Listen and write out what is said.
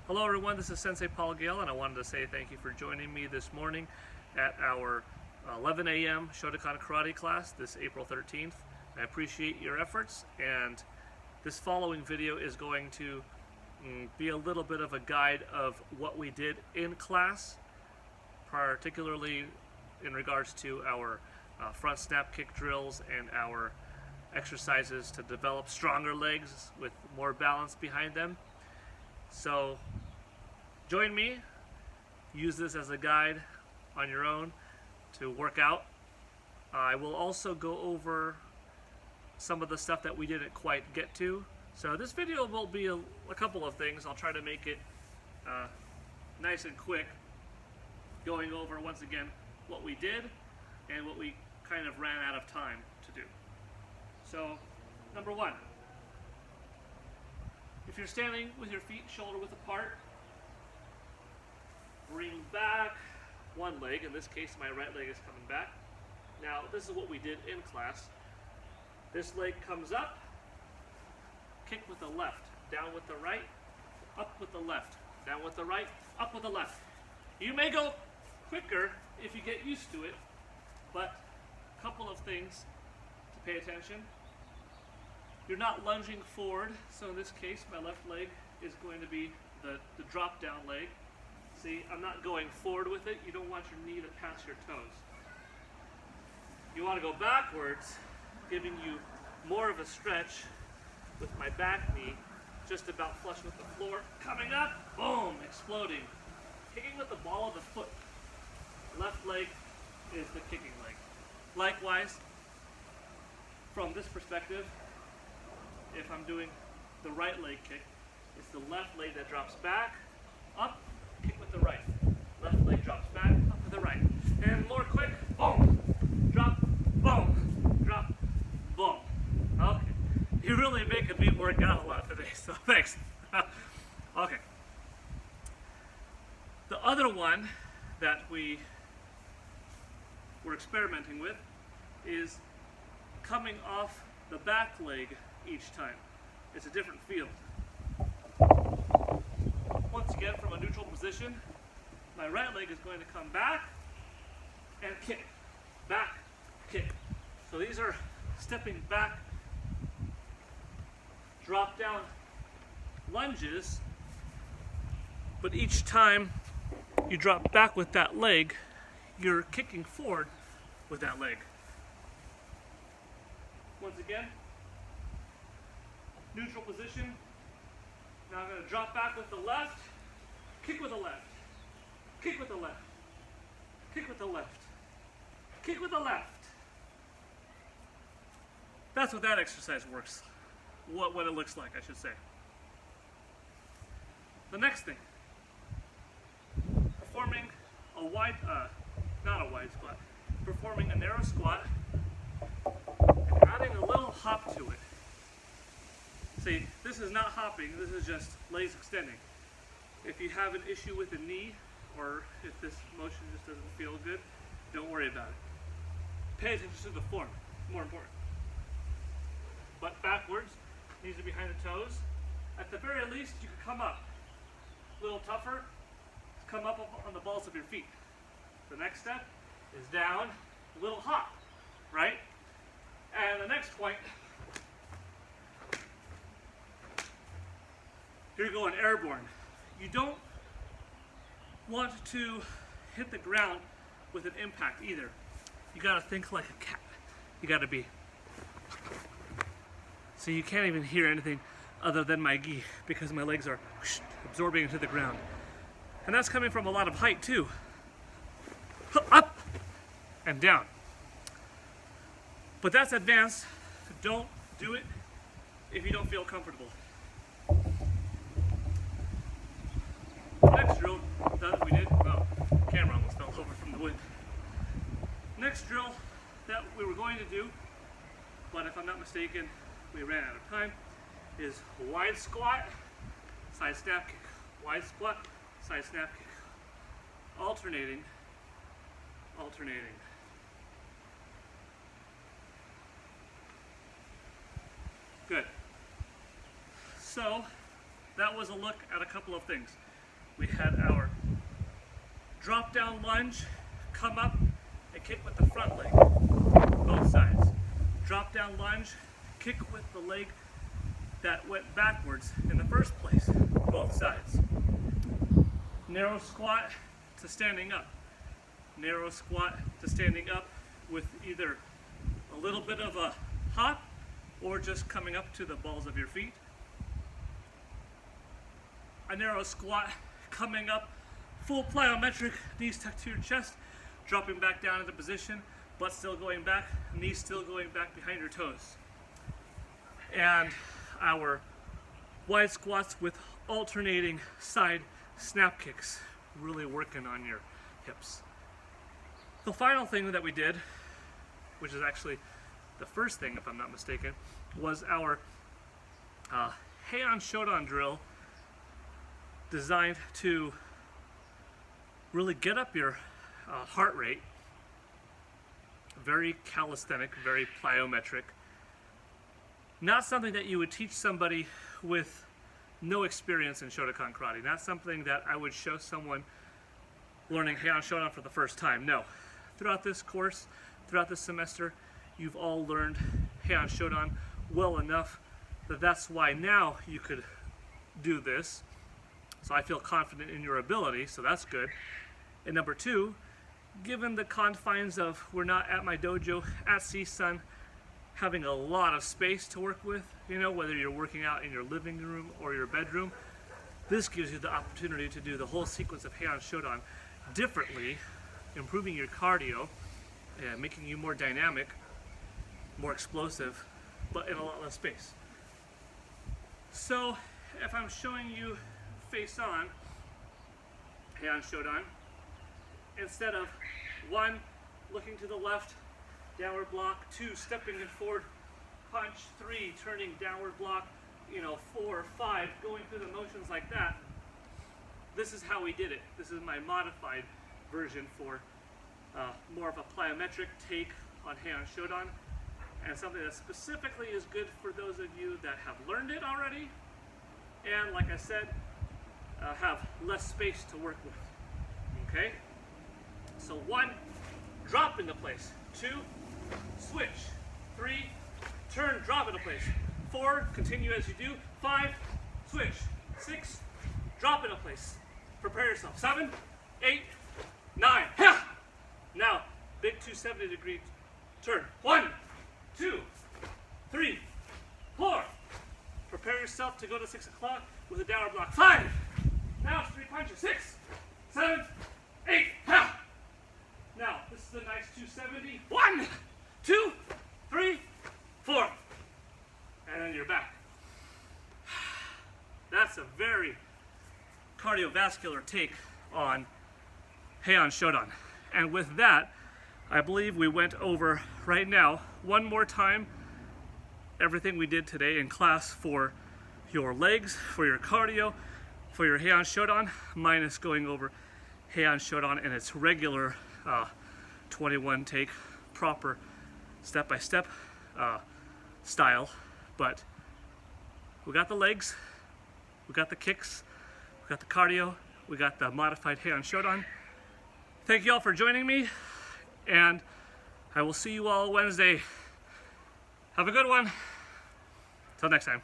Hello everyone, this is Sensei Gale, and I wanted to say thank you for joining me this morning at our 11 a.m. Shotokan Karate class this April 13th. I appreciate your efforts, and this following video is going to be a little bit of a guide of what we did in class, particularly in regards to our front snap kick drills and our exercises to develop stronger legs with more balance behind them. So join me, use this as a guide on your own to work out. I will also go over some of the stuff that we didn't quite get to. So this video will be a couple of things. I'll try to make it nice and quick, going over once again what we did and what we kind of ran out of time to do. So, number one. If you're standing with your feet shoulder width apart, bring back one leg. In this case, my right leg is coming back. Now, this is what we did in class. This leg comes up, kick with the left, down with the right, up with the left, down with the right, up with the left. You may go quicker if you get used to it, but a couple of things to pay attention. You're not lunging forward, so in this case my left leg is going to be the drop down leg. See, I'm not going forward with it. You don't want your knee to pass your toes. You want to go backwards, giving you more of a stretch with my back knee just about flush with the floor. Coming up, boom, exploding. Kicking with the ball of the foot. Left leg is the kicking leg. Likewise, from this perspective, if I'm doing the right leg kick, it's the left leg that drops back, up, kick with the right. Left leg drops back, up with the right. And more quick, boom, drop, boom, drop, boom. Okay, you're really making me work out a lot today, so thanks. Okay. The other one that we were experimenting with is coming off the back leg each time. It's a different feel. Once again, from a neutral position, my right leg is going to come back and kick. Back, kick. So these are stepping back, drop down lunges, but each time you drop back with that leg, you're kicking forward with that leg. Once again, neutral position. Now I'm going to drop back with the left, kick with the left, kick with the left, kick with the left, kick with the left. That's what that exercise works. What it looks like, I should say. The next thing, performing a wide, not a wide squat, performing a narrow squat and adding a little hop to it. See, this is not hopping, this is just legs extending. If you have an issue with the knee, or if this motion just doesn't feel good, don't worry about it. Pay attention to the form, more important. Butt backwards, knees are behind the toes. At the very least, you can come up. A little tougher, come up on the balls of your feet. The next step is down, a little hop, right? And the next point, you're going airborne. You don't want to hit the ground with an impact either. You gotta think like a cat. You gotta be. So you can't even hear anything other than my gi because my legs are absorbing into the ground. And that's coming from a lot of height too. Up and down. But that's advanced. Don't do it if you don't feel comfortable. Next drill that we did, well, the camera almost fell over from the wind. Next drill that we were going to do, but if I'm not mistaken, we ran out of time, is wide squat, side snap kick. Wide squat, side snap kick. Alternating. Good. So that was a look at a couple of things. we had our drop down lunge, come up and kick with the front leg, both sides. Drop down lunge, kick with the leg that went backwards in the first place, both sides. Narrow squat to standing up. Narrow squat to standing up with either a little bit of a hop or just coming up to the balls of your feet. A narrow squat coming up, full plyometric, knees tucked to your chest, dropping back down into position, butt still going back, knees still going back behind your toes. And our wide squats with alternating side snap kicks, really working on your hips. The final thing that we did, which is actually the first thing if I'm not mistaken, was our Heian Shodan drill, designed to really get up your heart rate. Very calisthenic, very plyometric. Not something that you would teach somebody with no experience in Shotokan Karate. Not something that I would show someone learning Heian Shodan for the first time. No. Throughout this course, throughout this semester, you've all learned Heian Shodan well enough that that's why now you could do this. So I feel confident in your ability, so that's good. And number two, given the confines of we're not at my dojo at CSUN, having a lot of space to work with, you know, whether you're working out in your living room or your bedroom, this gives you the opportunity to do the whole sequence of Heian Shodan differently, improving your cardio, and making you more dynamic, more explosive, but in a lot less space. So if I'm showing you face on Heian Shodan, instead of 1, looking to the left, downward block, 2, stepping in forward, punch, 3, turning downward block, 4, 5, going through the motions like that. This is how we did it. This is my modified version for more of a plyometric take on Heian Shodan, and something that specifically is good for those of you that have learned it already, and like I said, have less space to work with. Okay? So 1, drop into place. 2, switch. 3, turn, drop into place. 4, continue as you do. 5, switch. 6, drop into place. Prepare yourself. 7, 8, 9. Ha! Now, big 270-degree turn. 1, 2, 3, 4. Prepare yourself to go to 6 o'clock with a downward block. 5. Now it's 3 punches. 6, 7, 8. Ha! Now, this is a nice 270. 1, 2, 3, 4. And then you're back. That's a very cardiovascular take on Heian Shodan. And with that, I believe we went over right now, one more time, everything we did today in class for your legs, for your cardio, for your Heian Shodan, minus going over Heian Shodan in its regular 21 take, proper step-by-step style. But we got the legs, we got the kicks, we got the cardio, we got the modified Heian Shodan. Thank you all for joining me, and I will see you all Wednesday. Have a good one. Till next time.